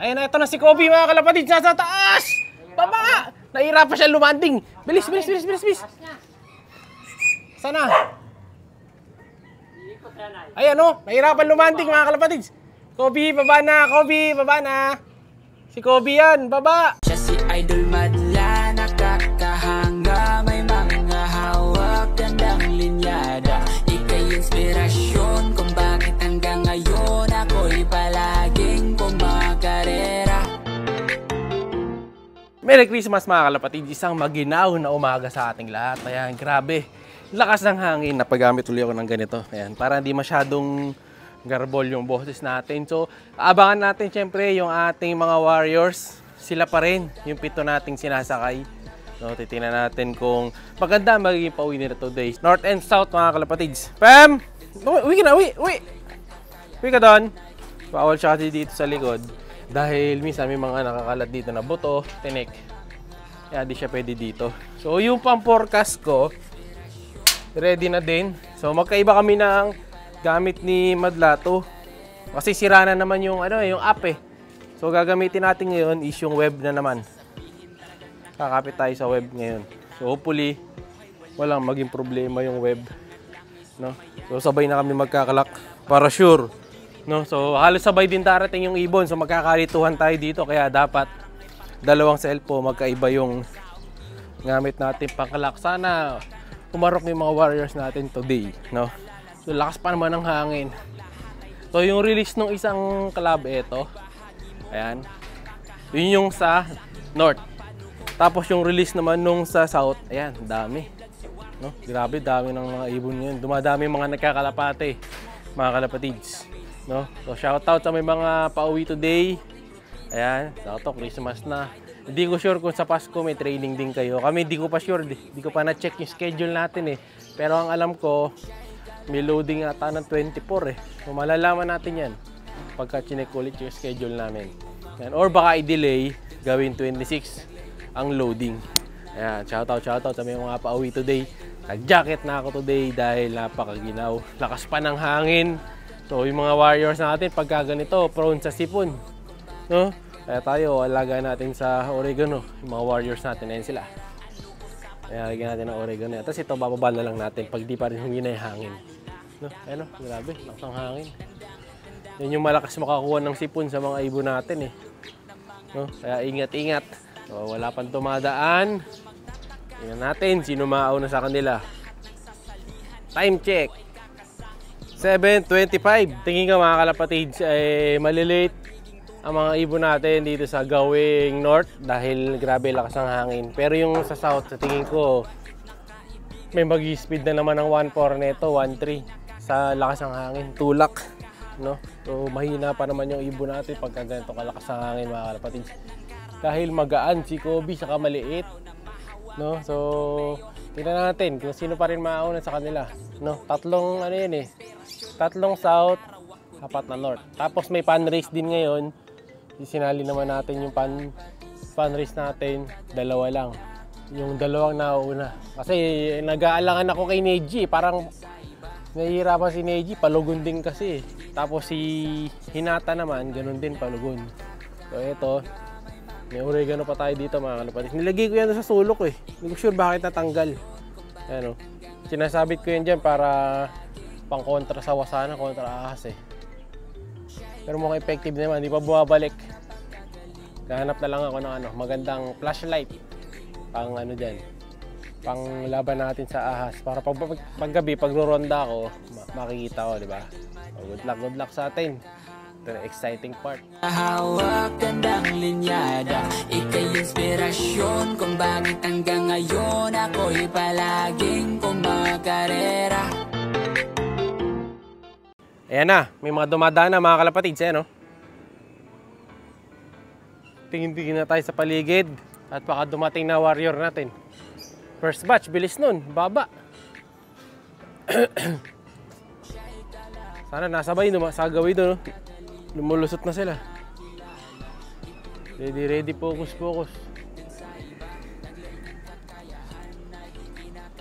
Ayan na, ito na si Kobe mga kalapatid. Nasa taas! Baba! Nahihirapan siya lumanding. Bilis, bilis, bilis, bilis, bilis. Sana? Ayan o, nahihirapan lumanding mga kalapatid. Kobe, baba na. Kobe, baba na. Si Kobe yan, baba. Siya si Idol madla, nakakahanga, may mga hawak, gandang linyada. Ika'y inspirasyon kung bakit hanggang ngayon ako'y palaging pumakarera. Merry Christmas mga kalapatid, isang maginaw na umaga sa ating lahat. Ayan, grabe. Lakas ng hangin, napagamit ulit ako ng ganito. Ayan, para hindi masyadong garbol yung boses natin. So, abangan natin syempre yung ating mga warriors. Sila pa rin, yung 7 nating sinasakay. So, titingnan natin kung maganda magiging pauwi nila today. North and South mga kalapatids. Pam! Uwi ka na, uwi! Uwi! Uwi ka doon. Bawal siya kasi dito sa likod. Dahil minsan may mga nakakalat dito na buto, tinik. Kaya di siya pwede dito. So, yung pang-forecast ko, ready na din. So, magkaiba kami ng gamit ni Madlato. Kasi sira na naman yung, yung app eh. So, gagamitin natin ngayon is yung web na naman. Kakapit tayo sa web ngayon. So, hopefully, walang maging problema yung web. No? So, sabay na kami magkakalak para sure. No? So, halos sabay din darating yung ibon. So, magkakalituhan tayo dito. Kaya dapat dalawang cellphone magkaiba yung gamit natin pangkalak. Sana umarok yung mga warriors natin today. No? So, lakas pa naman ng hangin. So, yung release ng isang club, ito. Ayan. Yun yung sa north. Tapos, yung release naman nung sa south, ayan, dami. No? Grabe, dami ng mga ibon yun. Dumadami mga nagkakalapate, mga kalapatids. No? So, shoutout sa may mga pauwi today. Ayan, shoutout, Christmas na. Hindi ko sure kung sa Pasko may training din kayo. Kami, hindi ko pa sure. Hindi ko pa na-check yung schedule natin eh. Pero ang alam ko, may loading ata ng 24 eh. So, malalaman natin yan pagka chinek ulit yung schedule namin. Yan. Or baka i-delay, gawin 26 ang loading. Ayan, shoutout sa mga pauwi today. Nag-jacket na ako today dahil napakaginaw. Lakas pa ng hangin. So, yung mga warriors natin, pagka ganito, prone sa sipon. No? Kaya tayo, alaga natin sa oregano. Yung mga warriors natin, ayan sila. Kaya lagyan natin ng oregano. Tapos ito, bababa na lang natin pag di pa rin humina yung hangin. No? Ayan o, grabe, lakas ang hangin. Yan yung malakas makakuha ng sipon sa mga ibon natin eh. No? Kaya ingat-ingat. So, wala pang tumadaan. Tingnan natin sino maauna sa kanila. Time check. 7:25. Tingin ka mga kalapatids ay malilate ang mga ibon natin dito sa going north dahil grabe lakas ng hangin. Pero yung sa south, sa tingin ko, may mag-speed na naman ng 1.4 neto, 1.3 sa lakas ng hangin. Tulak. No? So, mahina pa naman yung ibon natin pagka ganito kalakas ng hangin mga kalapatids. Dahil magaan si Kobe saka maliit. No? So, tingnan natin kung sino pa rin maauna sa kanila. No? Tatlong south, 4 na north. Tapos may pan race din ngayon. Sinali naman natin yung pan race natin, 2 lang. Yung 2 nauuna. Kasi nag-aalangan ako kay Neji. Parang nahihirapan si Neji, palugon din kasi. Tapos si Hinata naman, ganun din, palugon. So ito, may oregano pa tayo dito mga kalapatids. Nilagay ko yan sa sulok eh. Hindi ko sure bakit natanggal. Ayan o. Sinasabit ko yan dyan para pang kontra sa wasana, kontra ahas eh. Pero mukhang effective naman, hindi pa bumabalik. Nahanap na lang ako ng magandang flashlight. Pang dyan. Pang laban natin sa ahas. Para paggabi, pag ronda ako, makikita ko, di ba? So, good luck sa atin. Ito na exciting part. Hawak gandang linyada, ika'y inspirasyon kung bakit hanggang ngayon ako'y palaging pumakarera. Ayan na, may mga dumadaan na mga kalapatids, no? Tingin-tingin na tayo sa paligid at baka dumating na warrior natin. First batch, bilis nun, baba. Sana nasabay, sagawi doon, no? Lumulusot na sila. Ready, focus.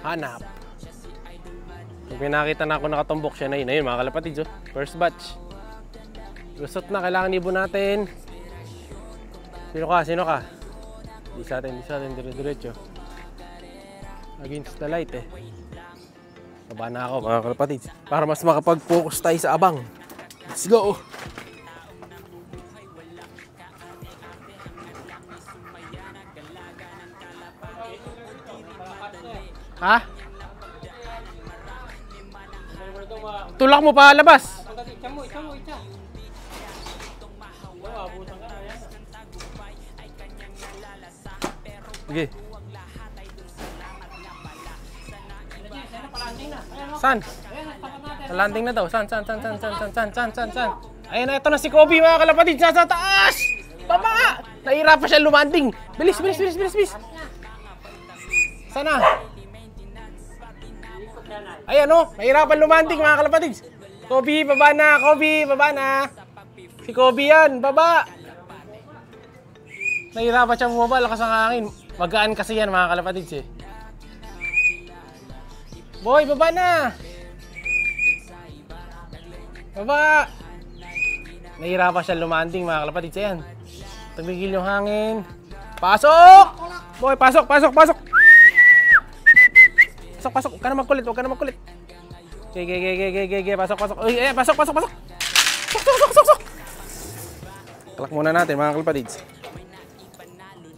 Hanap. Pag may nakita na ako nakatumbok siya na yun mga kalapatids, oh. First batch. Lusot na, kailangan ibon natin. Sino ka? Sino ka? Di sa atin, dire-diretso. Against the light eh. Baba na ako mga kalapatids. Para mas makapag-focus tayo sa abang. Let's go! Ha? Tulak mo pa labas. Sige. San? Sa landing na daw. San? Ayan na, ito na si Kobe mga kalapatid. Nasa taas! Baba! Nahirapan siya lumanding. Bilis. Sana? Ayan o, nahirapan lumanding mga kalapatid. Kobe, baba na. Si Kobe yan, baba. Nahirapan siya bumaba, lakas ang hangin. Magaan kasi yan mga kalapatids eh. Boy, baba na! Baba! Nahirapan siya lumanding mga kalapatids yan. Tumigil yung hangin. Pasok! Boy, pasok! Pasok! Huwag ka na magkulit. Okay. Pasok. Uy, pasok! Pasok! Kalak muna natin mga kalapatids.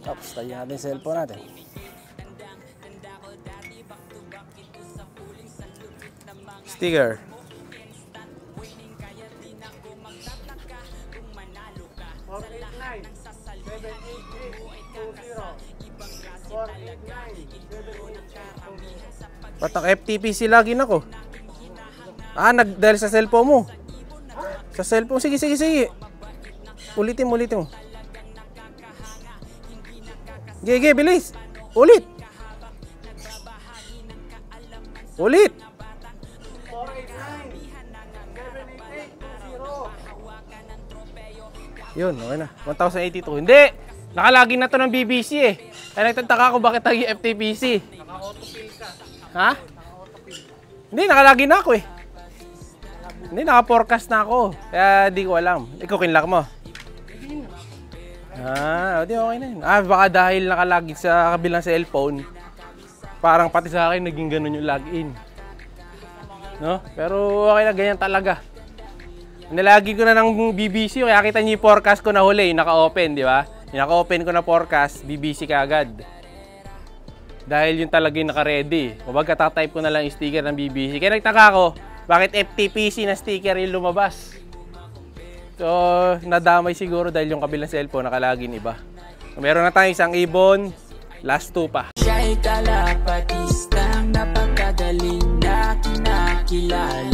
Tapos tayo natin yung cellphone natin. Sticker. Patak FTPC lagi na ko. Dahil sa cellphone mo. Sa cellphone, sige. Ulitin mo. Gege, bilis. Ulit. Yun, okay na. 1082. Hindi! Nakalagin na to ng BBC eh. Kaya nagtataka ko bakit tagi FTPC. Naka-autofill ka. Ha? Hindi, nakalagin na ako eh. Hindi, naka-forecast na ako. Kaya di ko alam. Ikaw kinlock mo. Di okay na yun. Baka dahil nakalagin sa kabilang cellphone, parang pati sa akin naging ganun yung login. No? Pero okay na, ganyan talaga. Nilagi ko na ng BBC, kaya kita niyo yung forecast ko na huli, naka-open, di ba? Naka-open ko na forecast, BBC ka agad. Dahil yung talaga yung naka-ready. Kumbaga tatype ko na lang yung sticker ng BBC. Kaya nagtaka ko, bakit FTPC na sticker yung lumabas? So, nadamay siguro dahil yung kabilang cellphone nakalagin iba. Meron na tayong isang ibon, last 2 pa. Siya'y kalapatistang napakagaling na kinakilala.